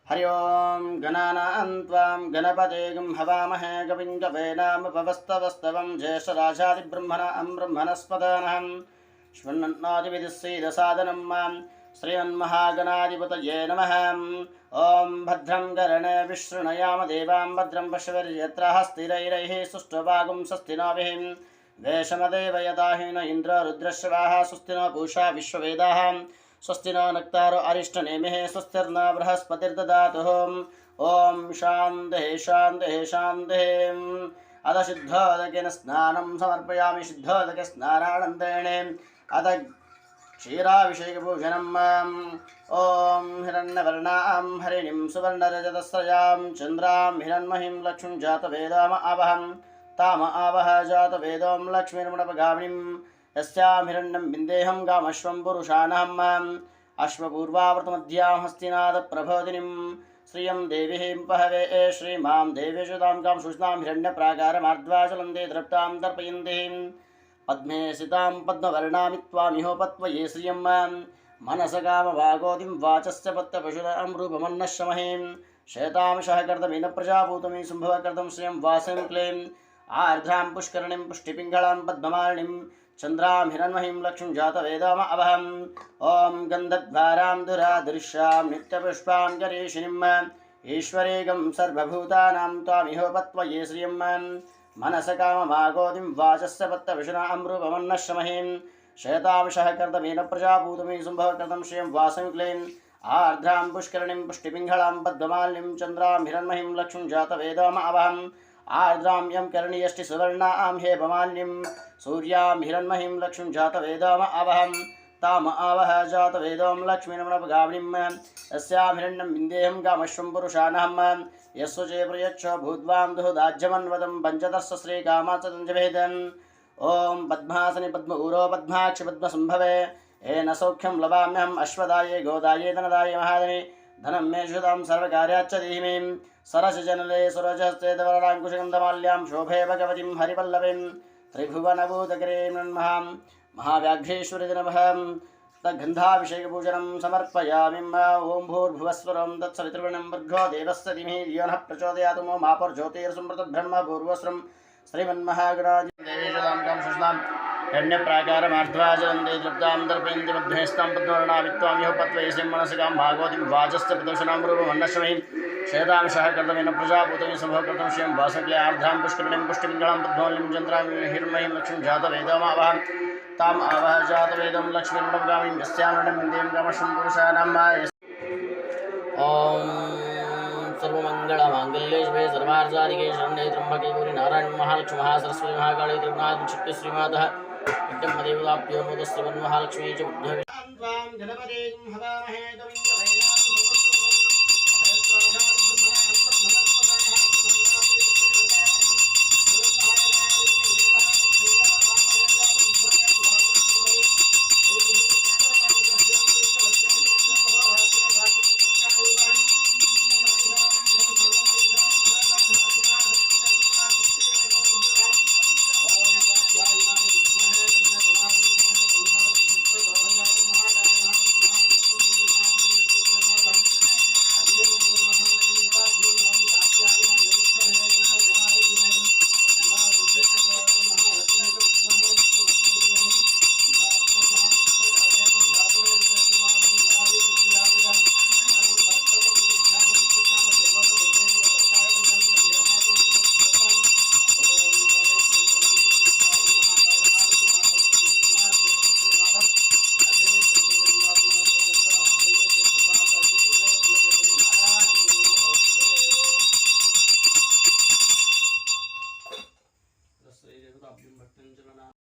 हरि ओं गणानां त्वां गणपतिं हवामहे कविं कवीनामुपमश्रवस्तवं ज्येष्ठराजादिब्रह्मणां ब्रह्मणस्पदानहं श्वन्नोतिविदुःसीदसादनं मां श्रीमन्महागणाधिपतये नमः। ॐ भद्रं कर्णे विशृणुयाम देवां भद्रं पश्येर्यत्राः स्थिरैरैः सुष्ठुवागुं स्वस्तिनोभिः देशमदेव यदाहीन इन्द्र रुद्रश्रवाः स्वस्ति नो पूषा विश्ववेदाः स्वस्ति नो नक्तारो अरिष्टनेमिः स्वस्तिर्न बृहस्पतिर्दधातु। ॐ शान्तिः शान्तिः शान्तिः। अथ शुद्धोदकेन स्नानं समर्पयामि। शुद्धोदकस्नानानन्तरेण अथ क्षीराभिषेकपूजनम्। ॐ हिरण्यवर्णां हरिणीं सुवर्णरजतस्रजां चन्द्रां हिरण्महीं लक्ष्मीं जातवेदाम आवहं ताम आवह जातवेदों लक्ष्मीर्मुणपगामिनीं यस्यां हिरण्यं बिन्देहं गामश्वं पुरुषाणहम् अश्वपूर्वावृतमध्यां हस्तिनादप्रबोधिनीं श्रियं देवीं पहवे श्रीमां देवीषुतां कां सुष्णां हिरण्यप्राकारमार्द्वाचलन्ते द्रष्टां तर्पयन्तीं पद्मे सितां पद्मवर्णामि त्वामिहोपत्वये श्रियं मनसकामभागोतिं वाचस्य पत्यपशुरां रूपमन्नश्रमहीं शेतांशः कर्तमेन प्रजाभूतमी सम्भवकर्तं श्रियं वासं क्लीं आर्द्रां पुष्करणीं पुष्टिपिङ्गलां पद्ममालिनीं चन्द्रां हिरण्महीं लक्ष्मीं जातवेदाम अवहम्। ॐ गन्धद्वारां दुरादृश्यां नित्यपुष्पां करीषिणीम् ईश्वरेगं सर्वभूतानां त्वामिहोपत्वये श्रियं मनसकामभागोतिं वाचस्य पत्यविषुणां रूपमन्नश्रमहीं शेतांशः कर्तमेन प्रजाभूतमी सम्भवकर्तं श्रियं वासं क्लीं आर्द्रां पुष्करणीं पुष्टिपिङ्गलां पद्ममालिनीं चन्द्रां हिरण्महीं लक्ष्मीं जातवेदाम अवहम्। आर्द्रां यं करणीयष्टि सुवर्णां हेममालिनीं सूर्यां हिरण्महीं लक्ष्मीं जातवेदाम आवहं ताम आवह जातवेदों लक्ष्मीर्मुणपगामिनीं यस्यां हिरण्यं बिन्देहं कामश्वं पुरुषाणहम् यस्व चे प्रयच्छ भूद्वां दुहुदाज्यमन्वदं पञ्चदशश्रीकामाचतञ्जभेदन्। ॐ पद्मासनि पद्मऊरो पद्माक्षि पद्मसम्भवे येन सौख्यं लभाम्यहम् अश्वदाये गोदाये धनदाये महादने धनं मे शुदां सर्वकार्याच्च धीमीं सरसजनले सुरजहस्ते दवराङ्कुशगन्धमाल्यां शोभे भगवतीं हरिवल्लभीं त्रिभुवनभूतकरीं नन्महां महाव्याघ्रेश्वरीदिनमहं तद्गन्धाभिषेकपूजनं समर्पयामि। ॐ भूर्भुवस्वरं तत्सवितृवणं भर्गो देवस्य धीमहि धियो नः प्रचोदयात् मो मापर्ज्योतिर्समृतब्रह्म पूर्वस्रं श्रीमन्महागणाधिदेवीशतां कां सुष्णां हिरण्यप्राकारमार्द्वाचलन्ते तृप्तां दर्पयन्ति मध्यस्थां पद्मवर्णामित्वामिहो पत्वयसिं मनसकां भागवतीं वाचस्य प्रदर्शनां रूपमन्नश्रमहीं शेतांशः कर्तमेन प्रजाभूतमी सम्भवकर्तं श्रियं वासक्ले आर्द्रां पुष्करणीं पुष्टिपिङ्गलां पद्ममालिनीं चन्द्रां हिरण्महीं लक्ष्मीं जातवेदमावहं ताम् आवह जातवेदं लक्ष्मीर्मुणपगामिनीं यस्यां हिरण्यं बिन्देहं कामश्वं पुरुषाणां। ॐ सर्वमङ्गलमाङ्गल्ये शिवे सर्वार्थसाधिके शरण्ये त्र्यम्बके गौरि नारायणी महालक्ष्मी महासरस्वती महाकाली त्रिपुरारी शक्ति श्रीमातः विद्यं देवताभ्यो मोदः श्रीमन्महालक्ष्मी च बुद्धवे।